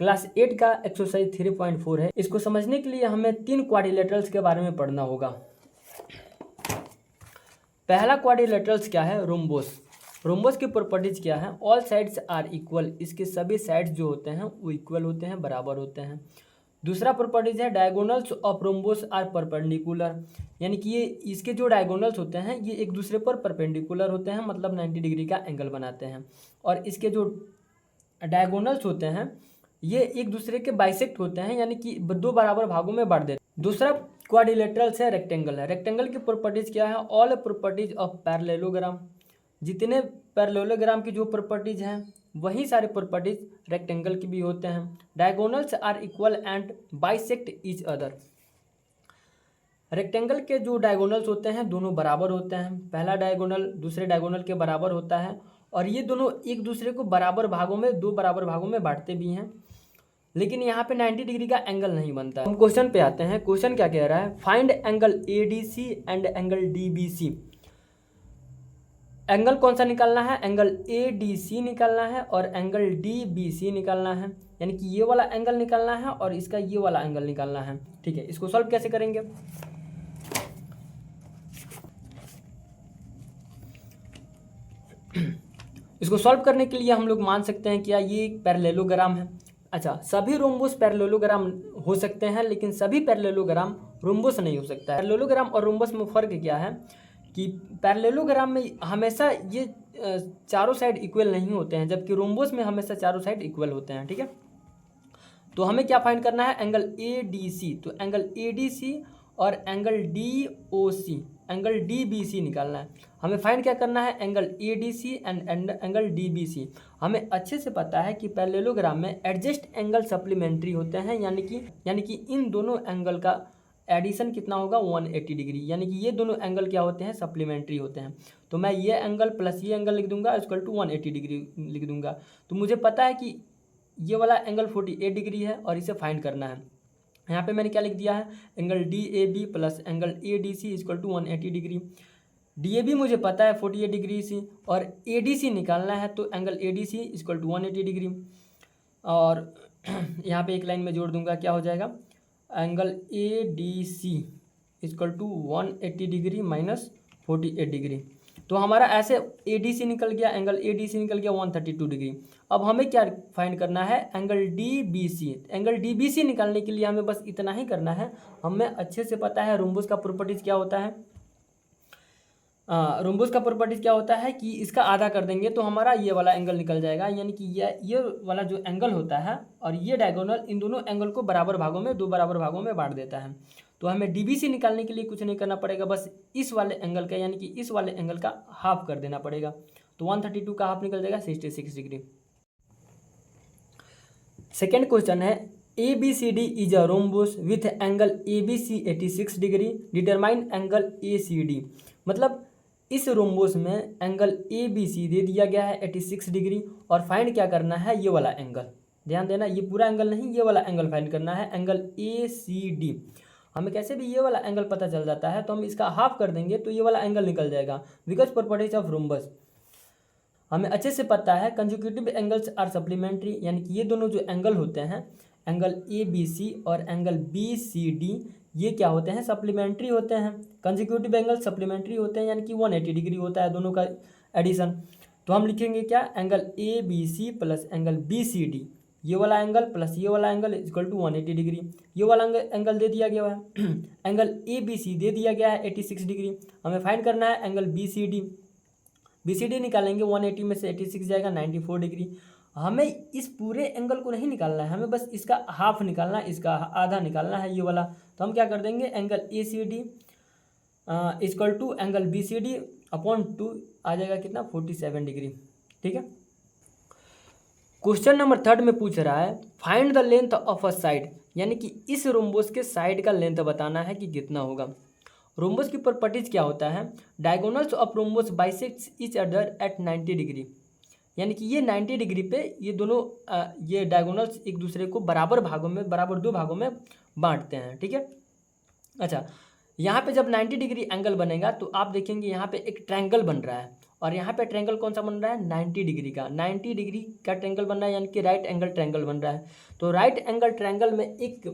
Class 8 का exercise 3.4 है। इसको समझने के लिए हमें 3 क्वाड्रिलेटरल्स के बारे में पढ़ना होगा। पहला क्वाड्रिलेटरल्स क्या है? रोम्बोस। रोम्बोस की प्रॉपर्टीज क्या है? ऑल साइड्स आर इक्वल, इसके सभी साइड्स जो होते हैं वो इक्वल होते हैं, बराबर होते हैं। दूसरा प्रॉपर्टीज है diagonals of rhombus are perpendicular, यानी कि ये इसके जो डायगोनल्स होते हैं ये एक दूसरे पर परपेंडिकुलर होते हैं, मतलब 90 डिग्री का एंगल बनाते हैं। और इसके जो डायगोनल्स होते हैं ये एक दूसरे के बाइसेक्ट होते हैं, यानी कि दो बराबर भागों में बांट देते हैं। दूसरा क्वाड्रिलेटरल्स है रेक्टेंगल है। रेक्टेंगल की प्रॉपर्टीज क्या है? ऑल प्रॉपर्टीज ऑफ पैरेललोग्राम, जितने पैरेललोग्राम की जो प्रॉपर्टीज हैं वही सारे प्रॉपर्टीज रेक्टेंगल की भी होते हैं। Diagonals are equal and bisect each other. Rectangle के जो डायगोनल्स होते हैं दोनों बराबर होते हैं, पहला डायगोनल दूसरे डायगोनल के बराबर होता है और ये दोनों एक दूसरे को बराबर भागों में, दो बराबर भागों में बांटते भी हैं, लेकिन यहाँ पे 90 डिग्री का एंगल नहीं बनता है। हम क्वेश्चन पे आते हैं। क्वेश्चन क्या कह रहा है? Find angle ADC and angle DBC. Angle कौन सा निकालना है? एंगल एडीसी निकालना है और एंगल डीबीसी निकालना है, यानी कि ये वाला एंगल निकालना है और इसका ये वाला एंगल निकालना है। ठीक है, इसको सॉल्व कैसे करेंगे? इसको सॉल्व करने के लिए हम लोग मान सकते हैं कि ये एक पैरेललोग्राम है। अच्छा, सभी रोम्बोस पैरेललोग्राम हो सकते हैं लेकिन सभी पैरेललोग्राम रोम्बोस नहीं हो सकता है। पैरेललोग्राम और रोम्बोस में फ़र्क क्या है कि पैरेललोग्राम में हमेशा ये चारों साइड इक्वल नहीं होते हैं, जबकि रोम्बोस में हमेशा चारों साइड इक्वल होते हैं। ठीक है, तो हमें क्या फाइंड करना है? Angle ADC. तो एंगल एडीसी और एंगल डीओसी, एंगल डीबीसी निकालना है। हमें फाइंड क्या करना है? Angle ADC and angle DBC. हमें अच्छे से पता है कि पैरेललोग्राम में एडजस्ट एंगल सप्लीमेंट्री होते हैं, यानी कि इन दोनों एंगल का एडिशन कितना होगा? 180 डिग्री, यानी कि ये दोनों एंगल क्या होते हैं? सप्लीमेंट्री होते हैं। तो मैं ये एंगल प्लस ये एंगल लिख दूंगा इक्वल टू 180 डिग्री लिख दूंगा। तो मुझे पता है कि ये वाला एंगल 48 डिग्री है और इसे फाइंड करना है। यहाँ पे मैंने क्या लिख दिया है? Angle D A B plus angle A D C equal to 180 degree. D A B मुझे पता है 48 डिग्री सी और ए डी सी निकालना है, तो angle A D C equal to 180 degree. और यहाँ पे एक लाइन में जोड़ दूंगा, क्या हो जाएगा? Angle A D C equal to 180 degree minus 48 degree. तो हमारा ऐसे ए डी सी निकल गया, एंगल ए डी सी निकल गया 132 डिग्री। अब हमें क्या फाइंड करना है? Angle D B C. Angle D B C निकालने के लिए हमें बस इतना ही करना है। हमें अच्छे से पता है रोम्बोस का प्रॉपर्टीज क्या होता है। रोम्बोस का प्रॉपर्टीज क्या होता है कि इसका आधा कर देंगे तो हमारा ये वाला एंगल निकल जाएगा, यानी कि ये वाला जो एंगल होता है और ये डायगोनल, इन दोनों एंगल को बराबर भागों में, दो बराबर भागों में बांट देता है। तो हमें डीबीसी निकालने के लिए कुछ नहीं करना पड़ेगा, बस इस वाले एंगल का, यानी कि इस वाले एंगल का हाफ कर देना पड़ेगा। तो 132 का हाफ निकल जाएगा 66 डिग्री। सेकेंड क्वेश्चन है ABCD is a rhombus with angle ABC 86 डिग्री, डिटरमाइन एंगल ACD। मतलब इस रोम्बोस में एंगल ABC दे दिया गया है 86 डिग्री और फाइंड क्या करना है? ये वाला एंगल, ध्यान देना, ये पूरा एंगल नहीं, ये वाला एंगल फाइंड करना है, एंगल ACD। हमें कैसे भी ये वाला एंगल पता चल जाता है, तो हम इसका हाफ कर देंगे तो ये वाला एंगल निकल जाएगा, बिकॉज प्रॉपर्टीज ऑफ रोम्बस। हमें अच्छे से पता है कंसेक्यूटिव एंगल्स आर सप्लीमेंट्री, यानी कि ये दोनों जो एंगल होते हैं, एंगल ABC और एंगल BCD, ये क्या होते हैं? सप्लीमेंट्री होते हैं। कंसेक्यूटिव एंगल सप्लीमेंट्री होते हैं, यानी कि 180 डिग्री होता है दोनों का एडिशन। तो हम लिखेंगे क्या? Angle ABC plus angle BCD, ये वाला एंगल प्लस ये वाला एंगल इक्वल टू 180 डिग्री। ये वाला एंगल दे दिया गया है एंगल ABC दे दिया गया है 86 डिग्री। हमें फाइंड करना है एंगल BCD निकालेंगे, 180 में से 86 जाएगा 94 डिग्री। हमें इस पूरे एंगल को नहीं निकालना है, हमें बस इसका हाफ निकालना है, इसका आधा निकालना है, ये वाला। तो हम क्या कर देंगे? Angle ACD equal to angle BCD upon 2 आ जाएगा कितना? 47 डिग्री। ठीक है, क्वेश्चन नंबर 3 में पूछ रहा है find the length of a side, यानी कि इस रोम्बोस के साइड का लेंथ बताना है कि कितना होगा। रोम्बोस की प्रॉपर्टीज क्या होता है? Diagonals of rhombus bisects each other at 90 degree, यानी कि ये 90 डिग्री पे ये दोनों ये डायगोनल्स एक दूसरे को बराबर भागों में, बराबर दो भागों में बांटते हैं। ठीक है, अच्छा, यहाँ पे जब 90 डिग्री एंगल बनेगा तो आप देखेंगे यहाँ पे एक ट्रायंगल बन रहा है और यहाँ पे ट्रायंगल कौन सा बन रहा है 90 डिग्री का, 90 डिग्री का ट्रायंगल बन रहा है, यानी कि राइट एंगल ट्रायंगल बन रहा है। तो राइट एंगल ट्रायंगल में एक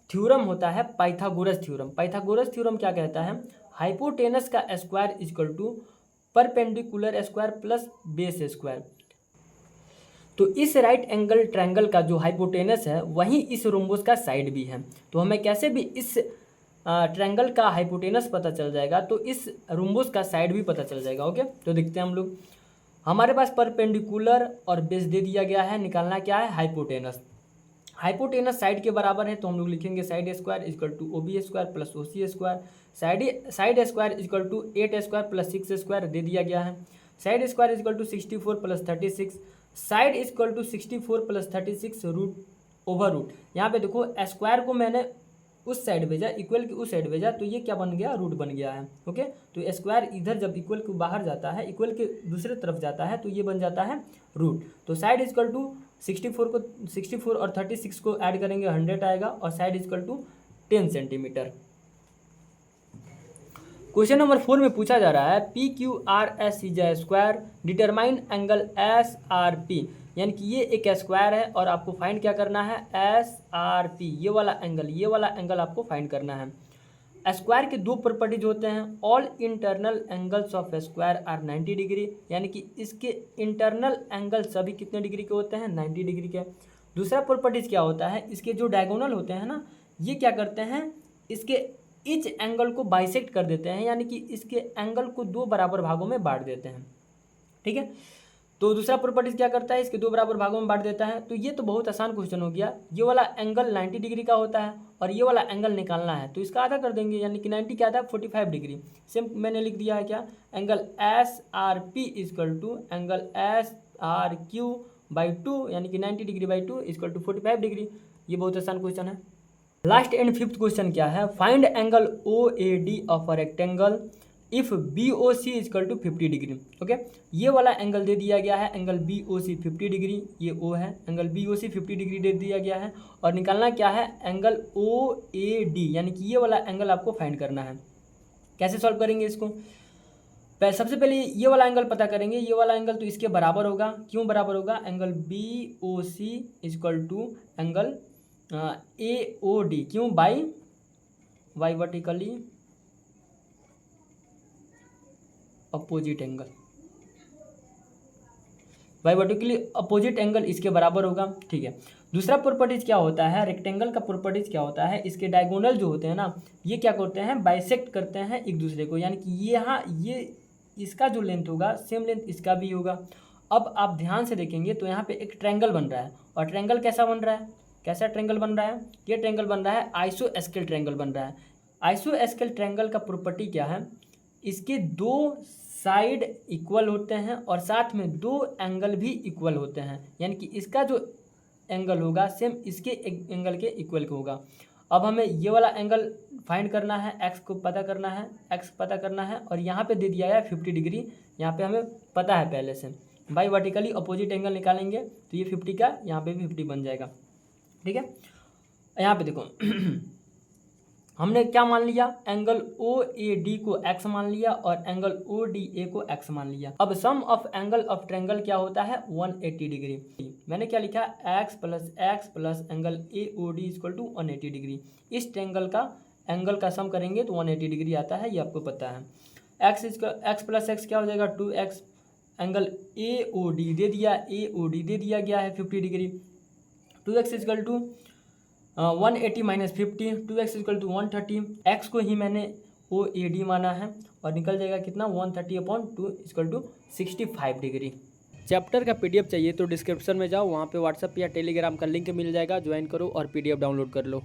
थ्योरम होता है पाइथागोरस थ्योरम। पाइथागोरस थ्योरम क्या कहता है, हाइपोटेनस का square equal to perpendicular square plus base square. तो इस राइट एंगल ट्रायंगल का जो हाइपोटेनस है वही इस रोम्बस का साइड भी है। तो हमें कैसे भी इस ट्रायंगल का हाइपोटेनस पता चल जाएगा तो इस रोम्बस का साइड भी पता चल जाएगा। ओके, तो देखते हैं हम लोग। हमारे पास परपेंडिकुलर और बेस दे दिया गया है, निकालना क्या है हाइपोटेनस। हाइपोटेनस साइड के बराबर है तो हम लोग लिखेंगे side square equal to O B square plus O C square. Side square equal to 8 square plus 6 square दे दिया गया है। Side square equal to 64 plus 36, side equal to 64 plus 36 root over root. यहाँ पे देखो स्क्वायर को मैंने उस साइड भेजा, इक्वल की उस साइड भेजा, तो ये क्या बन गया, रूट बन गया है। ओके, तो स्क्वायर इधर जब इक्वल के बाहर जाता है, इक्वल के दूसरे तरफ जाता है, तो ये बन जाता है रूट। तो साइड इक्वल टू 64 और 36 को ऐड करेंगे 100 आएगा, और side equal to 10 centimetre. Question number 4 में पूछा जा रहा है P Q R S is a square, determine angle S R P. यानी कि ये एक स्क्वायर है और आपको फाइंड क्या करना है, एस आर पी, ये वाला एंगल आपको फाइंड करना है। स्क्वायर के दो प्रॉपर्टीज होते हैं, all internal angles of square are 90 degree, यानी कि इसके इंटरनल एंगल सभी कितने डिग्री के होते हैं, 90 डिग्री के। दूसरा प्रॉपर्टीज क्या होता है, इसके जो डायगोनल होते हैं ना, ये क्या करते हैं, इसके इच एंगल को बाइसेक्ट कर देते हैं, यानी कि इसके एंगल को दो बराबर भागों में बांट देते हैं। ठीक है, तो दूसरा प्रॉपर्टीज क्या करता है, इसके दो बराबर भागों में बांट देता है। तो ये तो बहुत आसान क्वेश्चन हो गया। ये वाला एंगल 90 डिग्री का होता है और ये वाला एंगल निकालना है, तो इसका आधा कर देंगे, यानी कि 90 क्या था 45 डिग्री। सेम मैंने लिख दिया है क्या, angle S R P equal to angle S R Q by 2, यानी कि 90 degree by 2 equal to 45 degree. ये बहुत आसान क्वेश्चन है। लास्ट एंड फिफ्थ क्वेश्चन क्या है, find angle O A D of a rectangle if B O C equal to 50 degree. Okay, ये वाला एंगल दे दिया गया है, angle B O C 50 degree, ये ओ है, angle B O C 50 degree दे दिया गया है, और निकालना क्या है, एंगल ओ ए डी, यानी कि ये वाला एंगल आपको फाइंड करना है। कैसे सॉल्व करेंगे इसको, सबसे पहले ये वाला एंगल पता करेंगे। ये वाला एंगल तो इसके बराबर होगा, क्यों बराबर होगा, angle B O C equal to angle A O D, क्यों, by why vertically opposite angle, why vertically opposite angle इसके बराबर होगा। ठीक है, दूसरा प्रॉपर्टीज क्या होता है, रेक्टेंगल का प्रॉपर्टीज क्या होता है, इसके डायगोनल जो होते हैं ना, ये क्या करते हैं, बाइसेक्ट करते हैं एक दूसरे को, यानी कि यहाँ ये इसका जो लेंथ होगा सेम लेंथ इसका भी होगा। अब आप ध्यान से देखेंगे तो यहाँ पे एक ट्रायंगल बन रहा है, और ट्रायंगल कैसा बन रहा है, कैसा ट्रायंगल बन रहा है, ये ट्रायंगल बन रहा है आइसोस्केल ट्रायंगल बन रहा है। आइसोस्केल ट्रायंगल का प्रॉपर्टी क्या है, इसके दो साइड इक्वल होते हैं और साथ में दो एंगल भी इक्वल होते हैं, यानी कि इसका जो एंगल होगा सेम इसके एंगल के इक्वल का होगा। अब हमें ये वाला एंगल फाइंड करना है, एक्स को पता करना है, एक्स पता करना है, और यहाँ पे दे दिया है 50 डिग्री, यहाँ पे हमें पता है पहले से। बाई वर्टिकली अपोजिट एंगल निकालेंगे तो ये 50 का यहाँ पे भी 50 बन जाएगा। ठीक है, यहाँ पे देखो हमने क्या मान लिया, एंगल ओ ए डी को एक्स मान लिया और एंगल ओ डी ए को एक्स मान लिया। अब sum of angle of triangle क्या होता है, 180 डिग्री। मैंने क्या लिखा, x plus angle A O D equal to 180 degree. इस ट्रायंगल का एंगल का सम करेंगे तो 180 डिग्री आता है, ये आपको पता है। एक्स प्लस एक्स क्या हो जाएगा, 2x, angle A O D दे दिया गया है 50 degree. 2x equal to 180 minus 50, 2x equal to 130, x को ही मैंने ओ ए डी माना है, और निकल जाएगा कितना, 130/2 इक्वल टू 65 डिग्री। चैप्टर का PDF चाहिए तो डिस्क्रिप्शन में जाओ, वहाँ पे व्हाट्सएप या टेलीग्राम का लिंक मिल जाएगा, ज्वाइन करो और PDF डाउनलोड कर लो।